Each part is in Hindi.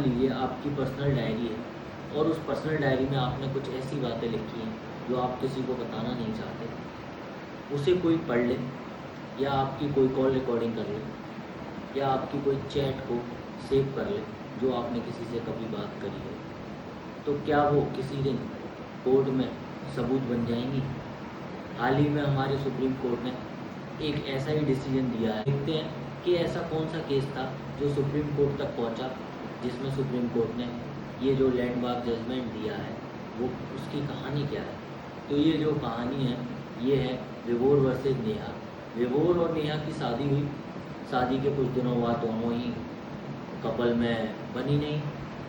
लीजिए आपकी पर्सनल डायरी है और उस पर्सनल डायरी में आपने कुछ ऐसी बातें लिखी हैं जो आप किसी को बताना नहीं चाहते, उसे कोई पढ़ ले या आपकी कोई कॉल रिकॉर्डिंग कर ले या आपकी कोई चैट को सेव कर ले जो आपने किसी से कभी बात करी है, तो क्या वो किसी दिन कोर्ट में सबूत बन जाएंगी? हाल ही में हमारे सुप्रीम कोर्ट ने एक ऐसा ही डिसीजन दिया है। देखते हैं कि ऐसा कौन सा केस था जो सुप्रीम कोर्ट तक पहुंचा, जिसमें सुप्रीम कोर्ट ने ये जो लैंडमार्क जजमेंट दिया है वो उसकी कहानी क्या है। तो ये जो कहानी है ये है विभोर वर्सेज नेहा। विभोर और नेहा की शादी हुई, शादी के कुछ दिनों बाद दोनों ही कपल में बनी नहीं,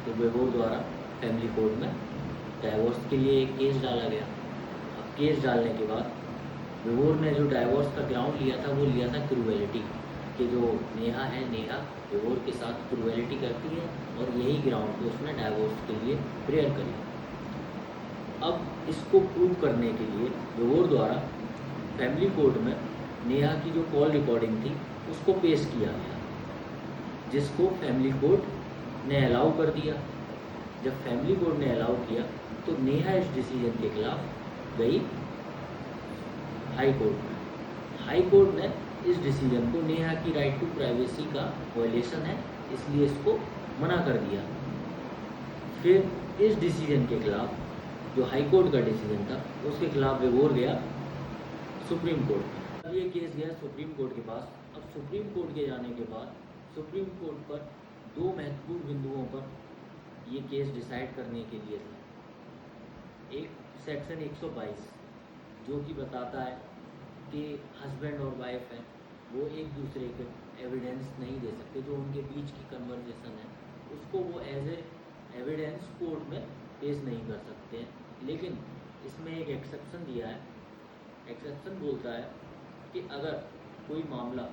तो विभोर द्वारा फैमिली कोर्ट में डाइवोर्स के लिए एक केस डाला गया। अब केस डालने के बाद विभोर ने जो डाइवोर्स का ग्राउंड लिया था वो लिया था क्रूएलिटी, कि जो नेहा है, नेहा विभोर के साथ क्रूएलिटी करती है और यही ग्राउंड पे उसने डाइवोर्स के लिए प्रेयर करी। अब इसको प्रूव करने के लिए विभोर द्वारा फैमिली कोर्ट में नेहा की जो कॉल रिकॉर्डिंग थी उसको पेश किया गया, जिसको फैमिली कोर्ट ने अलाउ कर दिया। जब फैमिली कोर्ट ने अलाउ किया तो नेहा इस डिसीजन के खिलाफ गई हाई कोर्ट में। हाई कोर्ट ने इस डिसीजन को नेहा की राइट टू प्राइवेसी का वायलेशन है इसलिए इसको मना कर दिया। फिर इस डिसीजन के खिलाफ, जो हाई कोर्ट का डिसीजन था, उसके खिलाफ विभोर गया सुप्रीम कोर्ट में। अब ये केस गया सुप्रीम कोर्ट के पास। अब सुप्रीम कोर्ट के जाने के बाद सुप्रीम कोर्ट पर दो महत्वपूर्ण बिंदुओं पर ये केस डिसाइड करने के लिए था। एक सेक्शन 122 जो कि बताता है कि हस्बैंड और वाइफ हैं वो एक दूसरे के एविडेंस नहीं दे सकते, जो उनके बीच की कन्वर्सेशन है उसको वो एज ए एविडेंस कोर्ट में पेश नहीं कर सकते हैं। लेकिन इसमें एक एक्सेप्शन दिया है। एक्सेप्शन बोलता है कि अगर कोई मामला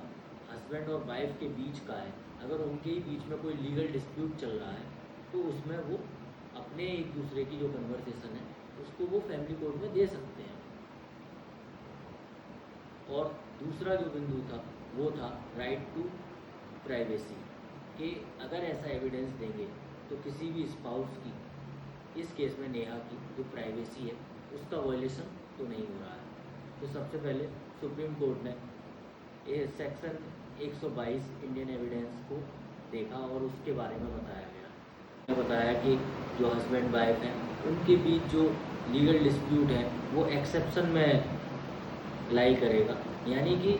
हस्बैंड और वाइफ के बीच का है, अगर उनके ही बीच में कोई लीगल डिस्प्यूट चल रहा है तो उसमें वो अपने एक दूसरे की जो कन्वर्सेशन है उसको वो फैमिली कोर्ट में दे सकते हैं। और दूसरा जो बिंदु था वो था राइट टू प्राइवेसी, कि अगर ऐसा एविडेंस देंगे तो किसी भी स्पाउस की, इस केस में नेहा की जो प्राइवेसी है उसका वायलेशन तो नहीं हो रहा है। तो सबसे पहले सुप्रीम कोर्ट ने ये सेक्शन 122 इंडियन एविडेंस को देखा और उसके बारे में बताया गया। बताया कि जो हस्बैंड वाइफ हैं उनके बीच जो लीगल डिस्प्यूट है वो एक्सेप्शन में लाई करेगा, यानी कि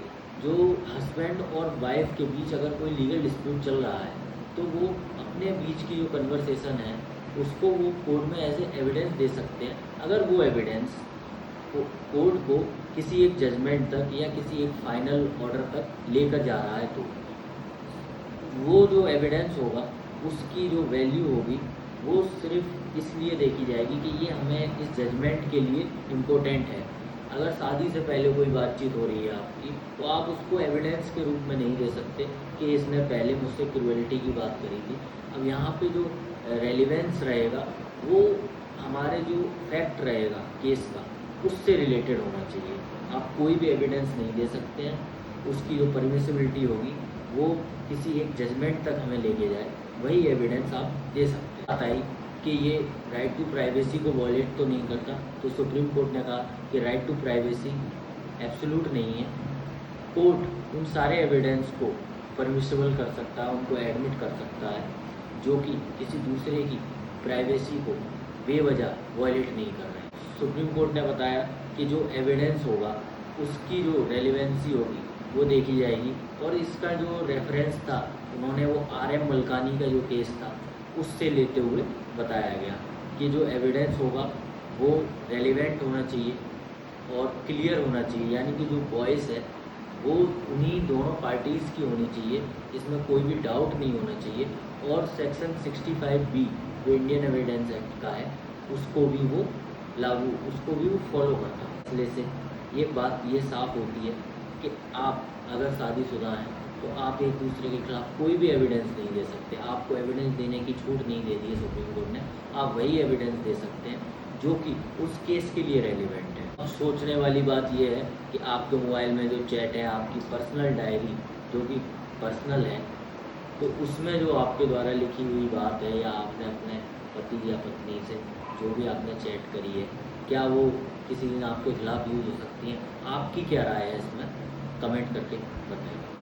जो हस्बैंड और वाइफ के बीच अगर कोई लीगल डिस्प्यूट चल रहा है तो वो अपने बीच की जो कन्वर्सेशन है उसको वो कोर्ट में एज ए एविडेंस दे सकते हैं। अगर वो एविडेंस कोर्ट को किसी एक जजमेंट तक या किसी एक फाइनल ऑर्डर तक लेकर जा रहा है तो वो जो एविडेंस होगा उसकी जो वैल्यू होगी वो सिर्फ इसलिए देखी जाएगी कि ये हमें इस जजमेंट के लिए इम्पोर्टेंट है। अगर शादी से पहले कोई बातचीत हो रही है आपकी तो आप उसको एविडेंस के रूप में नहीं दे सकते कि इसने पहले मुझसे क्रूएलिटी की बात करी थी। अब यहाँ पे जो रेलिवेंस रहेगा वो हमारे जो फैक्ट रहेगा केस का उससे रिलेटेड होना चाहिए। आप कोई भी एविडेंस नहीं दे सकते हैं, उसकी जो परमिसिबिलिटी होगी वो किसी एक जजमेंट तक हमें लेके जाए, वही एविडेंस आप दे सकते हैं। बात आई कि ये राइट टू प्राइवेसी को वॉयलेट तो नहीं करता, तो सुप्रीम कोर्ट ने कहा कि राइट टू प्राइवेसी एब्सोल्यूट नहीं है। कोर्ट उन सारे एविडेंस को परमिसिबल कर सकता है, उनको एडमिट कर सकता है जो कि किसी दूसरे की प्राइवेसी को बेवजह वॉयलेट नहीं कर रहे हैं। सुप्रीम कोर्ट ने बताया कि जो एविडेंस होगा उसकी जो रेलिवेंसी होगी वो देखी जाएगी, और इसका जो रेफरेंस था उन्होंने वो RM मलकानी का जो केस था उससे लेते हुए बताया गया कि जो एविडेंस होगा वो रेलिवेंट होना चाहिए और क्लियर होना चाहिए, यानी कि जो वॉइस है वो उन्हीं दोनों पार्टीज़ की होनी चाहिए, इसमें कोई भी डाउट नहीं होना चाहिए। और सेक्शन 65B जो इंडियन एविडेंस एक्ट का है उसको भी वो लागू, उसको भी वो फॉलो करता है। इसलिए से ये बात ये साफ होती है कि आप अगर शादीशुदा हैं तो आप एक दूसरे के खिलाफ कोई भी एविडेंस नहीं दे सकते। आपको एविडेंस देने की छूट नहीं दे दी है सुप्रीम कोर्ट ने, आप वही एविडेंस दे सकते हैं जो कि उस केस के लिए रेलिवेंट है। अब सोचने वाली बात यह है कि आपके मोबाइल में जो चैट है, आपकी पर्सनल डायरी जो कि पर्सनल है, तो उसमें जो आपके द्वारा लिखी हुई बात है या आपने अपने पति या पत्नी से जो भी आपने चैट करी है, क्या वो किसी दिन आपके खिलाफ यूज़ हो सकती हैं? आपकी क्या राय है इसमें? कमेंट करके बताइए।